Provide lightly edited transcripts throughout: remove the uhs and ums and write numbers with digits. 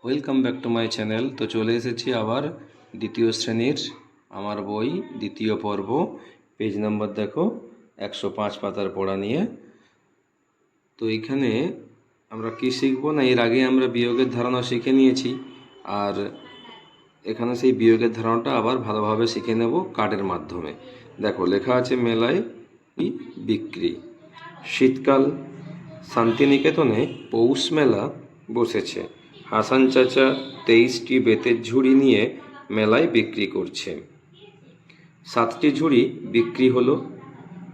Welcome back to my channel. তো চলে এসেছি আবার দ্বিতীয় শ্রেণীর আমার বই দ্বিতীয় পর্ব, পেজ নাম্বার দেখো 105 পাতার পড়া নিয়ে। তো এইখানে আমরা কি শিখবো না, এর আগে আমরা বিয়োগের ধারণা শিখে নিয়েছি, আর এখানে সেই বিয়োগের ধারণাটা আবার ভালোভাবে শিখে নেব কার্ডের মাধ্যমে। দেখো লেখা আছে মেলায় বিক্রি। শীতকাল, শান্তিনিকেতনে পৌষ মেলা বসেছে। হাসান চাচা 23টি বেতের ঝুড়ি নিয়ে মেলায় বিক্রি করছে। 7টি ঝুড়ি বিক্রি হলো।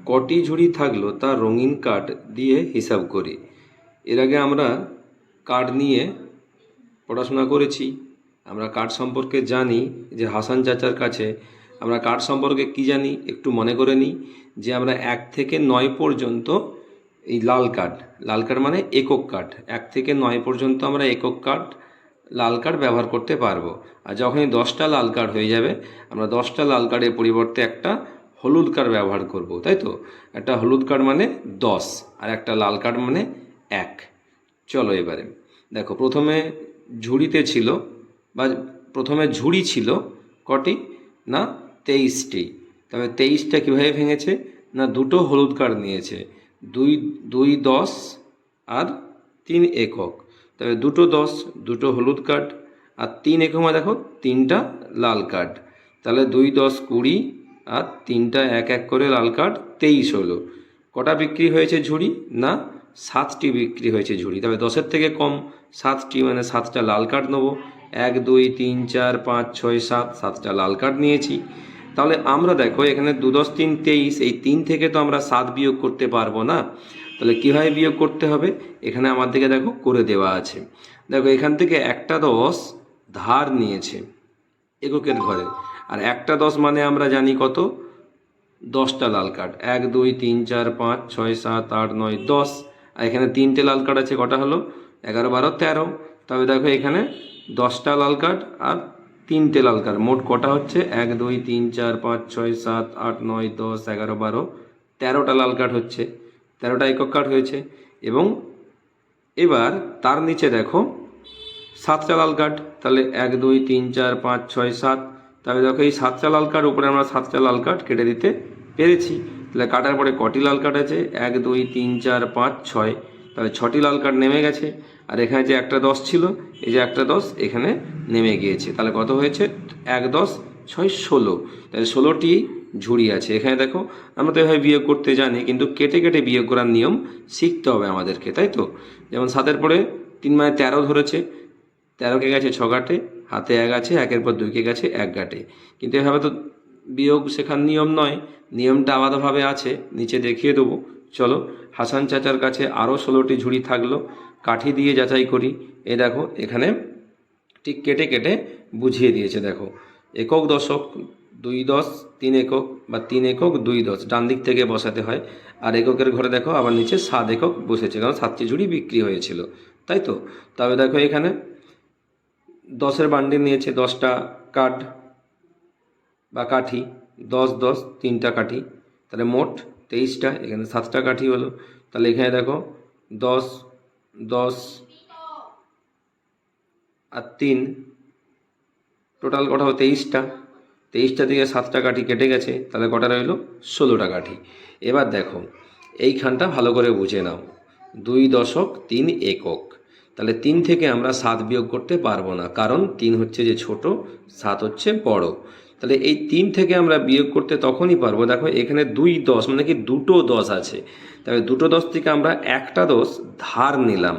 কটি ঝুড়ি থাকলো তা রঙিন কার্ড দিয়ে হিসাব করি। এর আগে আমরা কার্ড নিয়ে পড়াশোনা করেছি, আমরা কার্ড সম্পর্কে জানি যে হাসান চাচার কাছে আমরা কার্ড সম্পর্কে কি জানি একটু মনে করে নিই, যে আমরা 1 থেকে 9 পর্যন্ত এই লাল কার্ড মানে একক কার্ড, 1 থেকে 9 পর্যন্ত আমরা একক কার্ড লাল কার্ড ব্যবহার করতে পারবো। আর যখনই 10টা লাল কার্ড হয়ে যাবে আমরা 10টা লাল কার্ডের পরিবর্তে একটা হলুদ কার্ড ব্যবহার করব, তাই তো? একটা হলুদ কার্ড মানে 10 আর একটা লাল কার্ড মানে 1। চলো এবারে দেখো, প্রথমে ঝুড়িতে ছিল বা প্রথমে ঝুড়ি ছিল কটি না 23টি। তবে 23টা কীভাবে ভেঙেছে না, দুটো হলুদ কার্ড নিয়েছে, 2 10 আর 3 একক। তবে দুটো 10 দুটো হলুদ কার্ড আর 3 একমা দেখো 3টা লাল কার্ড। তাহলে 2 10 20 আর 3টা 1 1 করে লাল কার্ড 23 হলো। কটা বিক্রি হয়েছে ঝুড়ি না 7টি বিক্রি হয়েছে ঝুড়ি। তবে 10-এর থেকে কম 7টি মানে 7টা লাল কার্ড নেবো। 1 2 3 4 5 6 7, 7টা লাল কার্ড নিয়েছি। তাহলে আমরা দেখো এখানে 2 10 3 23, এই 3 থেকে তো আমরা 7 বিয়োগ করতে পারবো না। তাহলে কীভাবে বিয়োগ করতে হবে, এখানে আমার দিকে দেখো করে দেওয়া আছে। দেখো এখান থেকে একটা 10 ধার নিয়েছে এককের ঘরে, আর একটা 10 মানে আমরা জানি কত, 10টা লাল কার্ড। 1 2 3 4 5 6 7 8 9 10, আর এখানে 3টে লাল কার্ড আছে, কটা হলো 11 12 13। তবে দেখো এখানে 10টা লাল কার্ড আর 3টে লাল কার্ড, মোট কটা হচ্ছে 1 2 3 4 5 6 7 8 9 10 11 12 13টা লাল কার্ড হচ্ছে, 13টা একক কার্ড হয়েছে। এবং এবার তার নিচে দেখো 7টা লাল কার্ড, তাহলে 1 2 3 4 5 6 7। তবে দেখো এই 7টা লাল কার্ড উপরে আমরা 7টা লাল কার্ড কেটে দিতে পেরেছি। তাহলে কাটার পরে কটি লাল কার্ড আছে 1 2 3 4 5 6, তাহলে 6টি লাল কার্ড নেমে গেছে। আর এখানে যে একটা 10 ছিল, এই যে একটা 10 এখানে নেমে গিয়েছে। তাহলে কত হয়েছে 1 10 6 16, তাহলে 16টি ঝুড়ি আছে। এখানে দেখো আমরা তো এভাবে বিয়োগ করতে জানি, কিন্তু কেটে কেটে বিয়োগ করার নিয়ম শিখতে হবে আমাদেরকে, তাই তো? যেমন 7-এর পরে 3 মানে 13 ধরেছে, 13কে গেছে 6 ঘাটে, হাতে 1 আছে, 1-এর পর 2কে গেছে 1 ঘাটে। কিন্তু এভাবে তো বিয়োগ শেখার নিয়ম নয়, নিয়মটা আলাদাভাবে আছে, নিচে দেখিয়ে দেবো। চলো, হাসান চাচার কাছে আরও 16টি ঝুড়ি থাকলো, কাঠি দিয়ে যাচাই করি। এ দেখো এখানে ঠিক কেটে কেটে বুঝিয়ে দিয়েছে। দেখো একক দশক 2 10 3 একক বা 3 একক 2 10 ডান দিক থেকে বসাতে হয়। আর এককের ঘরে দেখো আবার নিচে 7 একক বসেছে, কারণ 7টি ঝুড়ি বিক্রি হয়েছিল, তাই তো? তবে দেখো এখানে 10-এর বান্ডিল নিয়েছে 10টা কাঠ বা কাঠি, 10 10 3টা কাঠি, তাহলে মোট 23টা, এখানে 7টা কাঠি হলো। তাহলে এখানে দেখো 10 10 আর 3, টোটাল কটা হলো 23টা। 23টা থেকে 7টা কাঠি কেটে গেছে, তাহলে কটা রইলো 16টা কাঠি। এবার দেখো এইখানটা ভালো করে বুঝে নাও, 2 দশক 3 একক। তাহলে 3 থেকে আমরা 7 বিয়োগ করতে পারবো না, কারণ 3 হচ্ছে যে ছোট, 7 হচ্ছে বড়। তাহলে এই 3 থেকে আমরা বিয়োগ করতে তখনই পারবো, দেখো এখানে 2 10 মানে কি দুটো 10 আছে। তবে দুটো 10 থেকে আমরা একটা 10 ধার নিলাম।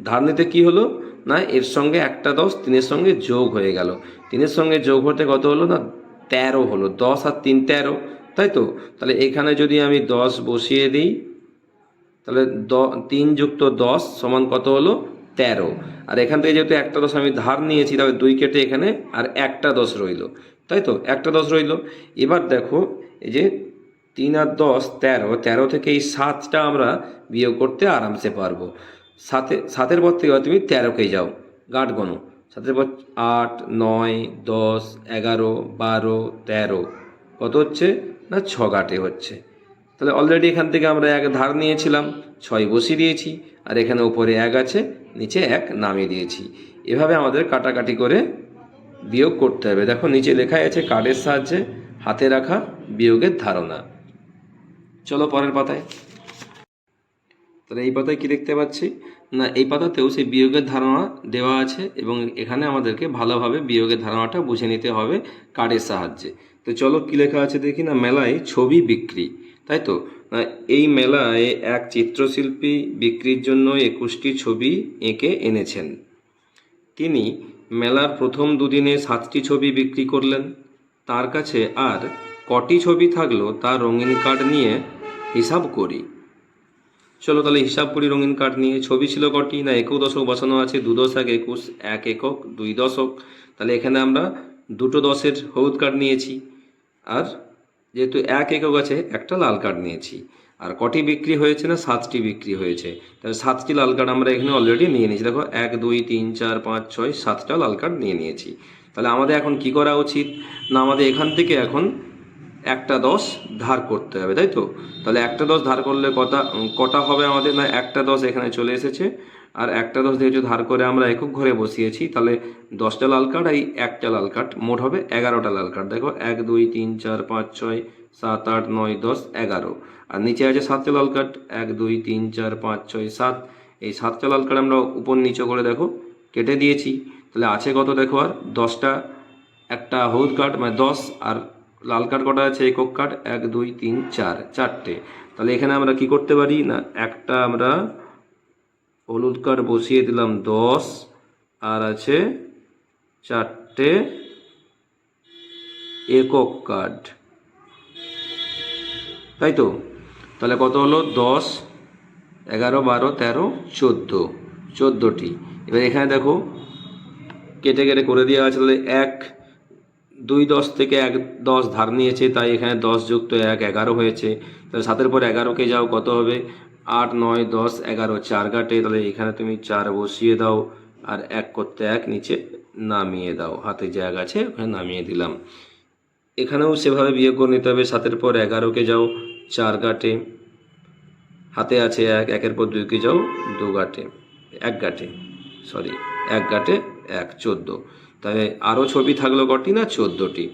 ধার নিতে কি হলো না, এর সঙ্গে একটা 10 3-এর সঙ্গে যোগ হয়ে গেল। 3-এর সঙ্গে যোগ হতে কত হলো না 13 হলো, 10 আর 3 13, তাই তো? তাহলে এখানে যদি আমি 10 বসিয়ে দিই, তাহলে 3 যুক্ত 10 সমান কত হলো 13। আর এখান থেকে যেহেতু একটা 10 আমি ধার নিয়েছি, তবে 2 কেটে এখানে আর একটা 10 রইল, তাই তো? একটা 10 রইল। এবার দেখো এই যে 3 আর 10 13, 13 থেকে এই 7টা আমরা বিয়োগ করতে আরামসে পারবো। 7-এর পর থেকে তুমি 13-কে যাও, গাঁট গোনো। 7-এর পর 8 9 10 11 12 13, কত হচ্ছে না 6 ঘাটে হচ্ছে। তাহলে অলরেডি এখান থেকে আমরা 1 ধার নিয়েছিলাম, 6 বসিয়ে দিয়েছি, আর এখানে উপরে 1 আছে, নিচে 1 নামিয়ে দিয়েছি। এভাবে আমাদের কাটাকাটি করে বিয়োগ করতে হবে। দেখো নিচে লেখা আছে কার্ডের সাহায্যে হাতে রাখা বিয়োগের ধারণা। চলো পরের পাতায়। তাহলে এই পাতায় কি দেখতে পাচ্ছি না, এই পাতাতেও সেই বিয়োগের ধারণা দেওয়া আছে এবং এখানে আমাদেরকে ভালোভাবে বিয়োগের ধারণাটা বুঝে নিতে হবে কার্ডের সাহায্যে। তো চলো কি লেখা আছে দেখি না, মেলায় ছবি বিক্রি, তাই তো। এই মেলায় এক চিত্রশিল্পী বিক্রির জন্য 21টি ছবি এঁকে এনেছেন। তিনি মেলার প্রথম দুদিনে 7টি ছবি বিক্রি করলেন। তার কাছে আর কটি ছবি থাকলো তার রঙিন কার্ড নিয়ে হিসাব করি। চলো তাহলে হিসাব করি রঙিন কার্ড নিয়ে। ছবি ছিল কটি না, একক দশক বসানো আছে, 2 দশক 21, 1 একক 2 দশক। তাহলে এখানে আমরা 2টো 10-এর হলুদ কার্ড নিয়েছি, আর যেহেতু 1 একক আছে একটা লাল কার্ড নিয়েছি। আর কটি বিক্রি হয়েছে না, 7টি বিক্রি হয়েছে। তাহলে 7টি লাল কার্ড আমরা এখানে অলরেডি নিয়ে নিয়েছি। দেখো 1 2 3 4 5 6 7টা লাল কার্ড নিয়ে নিয়েছি। তাহলে আমাদের এখন কি করা উচিত না, আমাদের এখান থেকে এখন একটা 10 ধার করতে হবে, তাই তো। তাহলে একটা 10 ধার করলে কটা হবে আমাদের না, একটা 10 এখানে চলে এসেছে, আর একটা 10 যেহেতু ধার করে আমরা একক ঘরে বসিয়েছি, তাহলে 10টা লাল কার্ড এই একটা লাল কার্ড, মোট হবে 11টা লাল কার্ড। দেখো 1 2 3 4 5 6 7 8 9 10 11, আর নিচে আছে 7টা লাল কার্ড, 1 2 3 4 5 6 7। এই 7টা লাল কার্ড আমরা উপর নিচে করে দেখো কেটে দিয়েছি। তাহলে আছে কত দেখো, আর 10টা, একটা হলুদ কার্ড মানে 10, আর লাল কার্ড কটা আছে, একক কার্ড 1 2 3 4, 4টে। তাহলে এখানে আমরা কি করতে পারি না, একটা আমরা হলুদ কার্ড বসিয়ে দিলাম 10, আর আছে 4টে একক কার্ড, তাই তো। তাহলে কত হলো, 10 11 12 13 14, 14টি। এবার এখানে দেখো কেটে কেটে করে দেওয়া আছে। তাহলে 1 2 10 থেকে 1 10 ধার নিয়েছে, তাই এখানে 10 যুক্ত 1 11 হয়েছে। তাহলে 7-এর পর 11কে যাও, কত হবে 8 9 10 11, 4 কাটে। তাহলে এখানে তুমি 4 বসিয়ে দাও, আর 1 করতে 1 নিচে নামিয়ে দাও, হাতে জায়গা আছে ওখানে নামিয়ে দিলাম। এখানেও সেভাবে বিয়োগ করে নিতে হবে। 7-এর পর 11কে যাও, 4 কাটে, হাতে আছে 1, 1-এর পর 2কে যাও, 2 কাটে 1 কাটে, সরি 1 কাটে 1, 14। তাহলে আরও ছবি থাকলো কটি না, 14টি।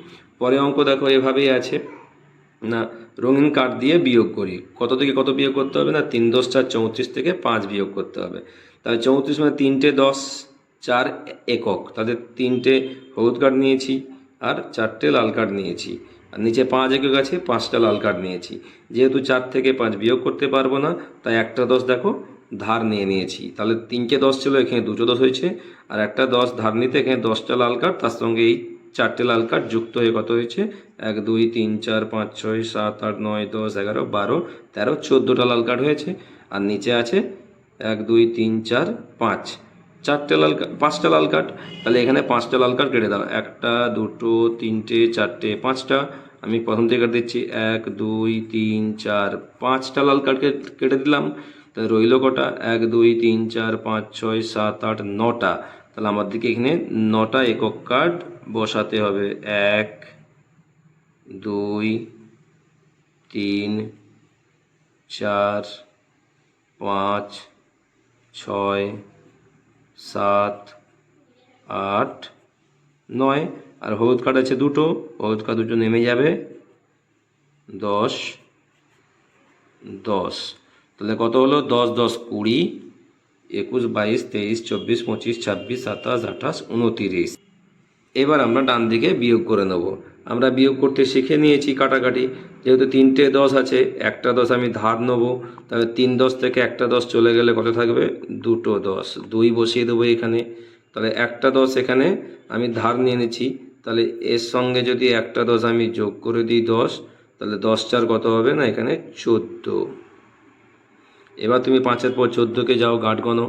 পরে অঙ্ক দেখো এভাবেই আছে না, রঙিন কার্ড দিয়ে বিয়োগ করি। কত থেকে কত বিয়োগ করতে হবে না, 3 10 4 34 থেকে 5 বিয়োগ করতে হবে। তাহলে 34 মানে 3টে 10 4 একক, তাহলে 3টে হলুদ কার্ড নিয়েছি আর 4টে লাল কার্ড নিয়েছি, আর নিচে 5 একক আছে, 5টা লাল কার্ড নিয়েছি। যেহেতু 4 থেকে 5 বিয়োগ করতে পারবো না, তাই একটা 10 দেখো ধার নিয়ে নিয়েছি। তাহলে 3টে 10 ছিল, এখানে 2টো 10 হয়েছে, আর একটা 10 ধার নিতে এখানে 10টা লাল কার্ড, তার সঙ্গে এই 4টে লাল কার্ড যুক্ত হয়ে কত হয়েছে, 1 2 3 4 5 6 7 8 9 10 11 12 13 14টা লাল কার্ড হয়েছে। আর নিচে আছে 1 2 3 4 5, 4টে লাল কার্ড, 5টা লাল কার্ড। তাহলে এখানে 5টা লাল কার্ড কেটে দাও, 1টা 2টো 3টে 4টে 5টা। আমি প্রথম থেকে কেটে দিচ্ছি, 1 2 3 4 5টা লাল কার্ড কেটে দিলাম। তাহলে রইল কটা, 1 2 3 4 5 6 7 8 9টা। তাহলে আমার দিকে এখানে 9টা একক কার্ড বসাতে হবে। 1 2 3 4 5 6 7 8 9, আর হলুদ কার্ড আছে 2টো, হলুদ কার্ড 2টো নেমে যাবে, 10 10। তাহলে কত হলো, 10 10 20 21 22 23 24 25 26 27 28 29। এবার আমরা ডান দিকে বিয়োগ করে নেব। আমরা বিয়োগ করতে শিখে নিয়েছি কাটাকাটি। যেহেতু 3টে 10 আছে, একটা 10 আমি ধার নেবো, তাহলে 3 10 থেকে একটা 10 চলে গেলে কত থাকবে, 2টো 10, 2 বসিয়ে দেবো এখানে। তাহলে একটা 10 এখানে আমি ধার নিয়ে নিচ্ছি, তাহলে এর সঙ্গে যদি একটা 10 আমি যোগ করে দিই 10, তাহলে 10 4 কত হবে না, এখানে 14। এবার তুমি 5-এর পর 14কে যাও, গাঁট গণো,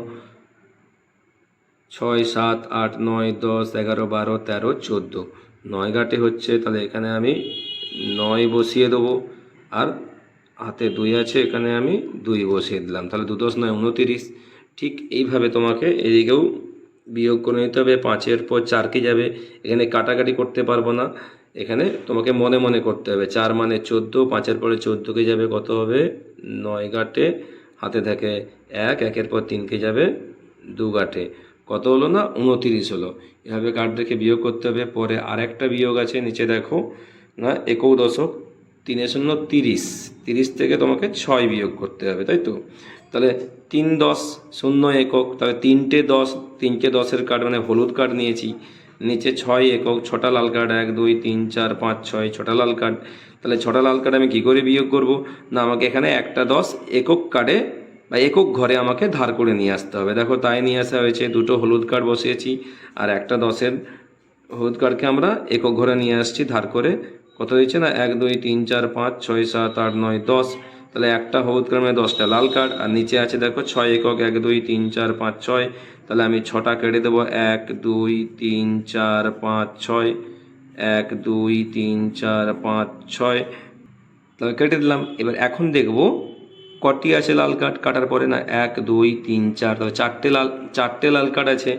6 7 8 9 10 11 12 13 14, 9 গাঁটে হচ্ছে। তাহলে এখানে আমি 9 বসিয়ে দেবো, আর হাতে 2 আছে, এখানে আমি 2 বসিয়ে দিলাম। তাহলে 2 10 9 29। ঠিক এইভাবে তোমাকে এদিকেও বিয়োগ করে নিতে হবে। 5-এর পর 4কে যাবে, এখানে কাটাকাটি করতে পারবো না, এখানে তোমাকে মনে মনে করতে হবে। 4 মানে 14, 5-এর পরে 14কে যাবে, কত হবে 9 গাঁটে, হাতে থাকে 1, 1-এর পর 3কে যাবে 2 গাঁটে, কত হলো না 29 হলো। এভাবে কার্ড রেখে বিয়োগ করতে হবে। পরে আরেকটা বিয়োগ আছে নিচে দেখো না, 1.3 30 থেকে তোমাকে 6 বিয়োগ করতে হবে, তাই তো? তাহলে 3 10 0 একক, তাহলে তিনটে 10-এর কার্ড মানে হলুদ কার্ড নিয়েছি। নিচে 6 একক, 6টা লাল কার্ড, 1 2 3 4 5 6, 6টা লাল কার্ড। তাহলে 6টা লাল কার্ড আমি কী করে বিয়োগ করব না, আমাকে এখানে একটা 10 একক কার্ডে বা একক ঘরে আমাকে ধার করে নিয়ে আসতে হবে। দেখো তাই নিয়ে আসা হয়েছে, দুটো হলুদ কার্ড বসিয়েছি আর একটা 10-এর হলুদ কার্ডকে আমরা একক ঘরে নিয়ে আসছি ধার করে। কত হয়েছে না 1 2 3 4 5 6 7 8 9 10। তাহলে একটা হলুদ কার্ড মানে 10টা লাল কার্ড, আর নিচে আছে দেখো 6 একক, 1 2 3 4 5 6। তাহলে আমি 6টা কেটে দেবো, 1 2 3 4 5 6, 1 2 3 4 5 6। তাহলে কেটে দিলাম। এবার এখন দেখব কটি আছে লাল কার্ড কাটার পরে না, 1 2 3 4, তাহলে চারটে লাল কার্ড আছে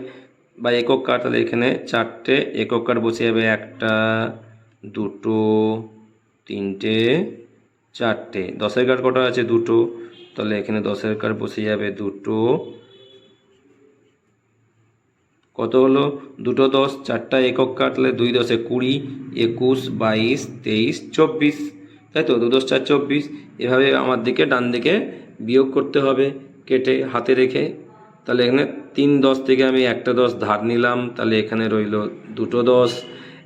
বা একক কার্ড। তাহলে এখানে 4টে একক কার্ড বসে যাবে, 1টা 2টো 3টে 4টে। 10-এর কার্ড কটা আছে 2টো, তাহলে এখানে 10-এর কার্ড বসে যাবে 2টো। কত হলো 2 10, 4টা একক কার্ড, তাহলে 2 10 20 21 22 23 24, তাই তো? 2 10 4 24। এভাবে আমার দিকে ডান দিকে বিয়োগ করতে হবে কেটে হাতে রেখে। তাহলে এখানে 3 10 থেকে আমি একটা 10 ধার নিলাম, তাহলে এখানে রইল 2 10।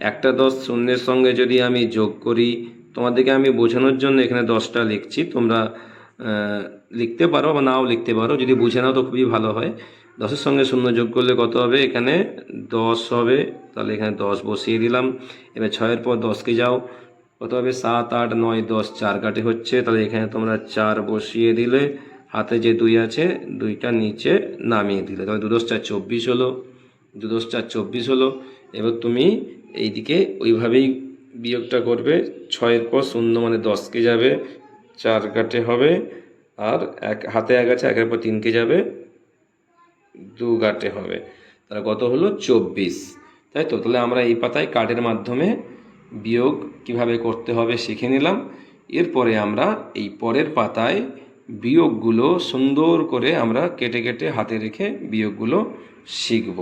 একটা 10 শূন্যের সঙ্গে যদি আমি যোগ করি, তোমাদেরকে আমি বোঝানোর জন্য এখানে 10টা লিখছি, তোমরা লিখতে পারো বা নাও লিখতে পারো, যদি বুঝে নাও তো খুবই ভালো হয়। 10-এর সঙ্গে 0 যোগ করলে কত হবে, এখানে 10 হবে। তাহলে এখানে 10 বসিয়ে দিলাম। এবার 6-এর পর 10কে যাও, কত হবে 7 8 9 10, 4 কাটে হচ্ছে। তাহলে এখানে তোমরা 4 বসিয়ে দিলে, হাতে যে 2 আছে 2টা নিচে নামিয়ে দিলে, তাহলে 2 10 4 24 হলো। 2 10 4 24 হলো। এবার তুমি এইদিকে ওইভাবেই বিয়োগটা করবে। 6-এর পর 0 মানে 10কে যাবে, 4 কাটে হবে, আর হাতে 1 আছে, 1-এর পর 3কে যাবে, 2 কাটে হবে। তাহলে কত হলো 24, তাই তো? তাহলে আমরা এই পাতায় কার্ডের মাধ্যমে বিয়োগ কিভাবে করতে হবে শিখে নিলাম। এরপরে আমরা এই পরের পাতায় বিয়োগগুলো সুন্দর করে আমরা কেটে কেটে হাতে রেখে বিয়োগগুলো শিখব।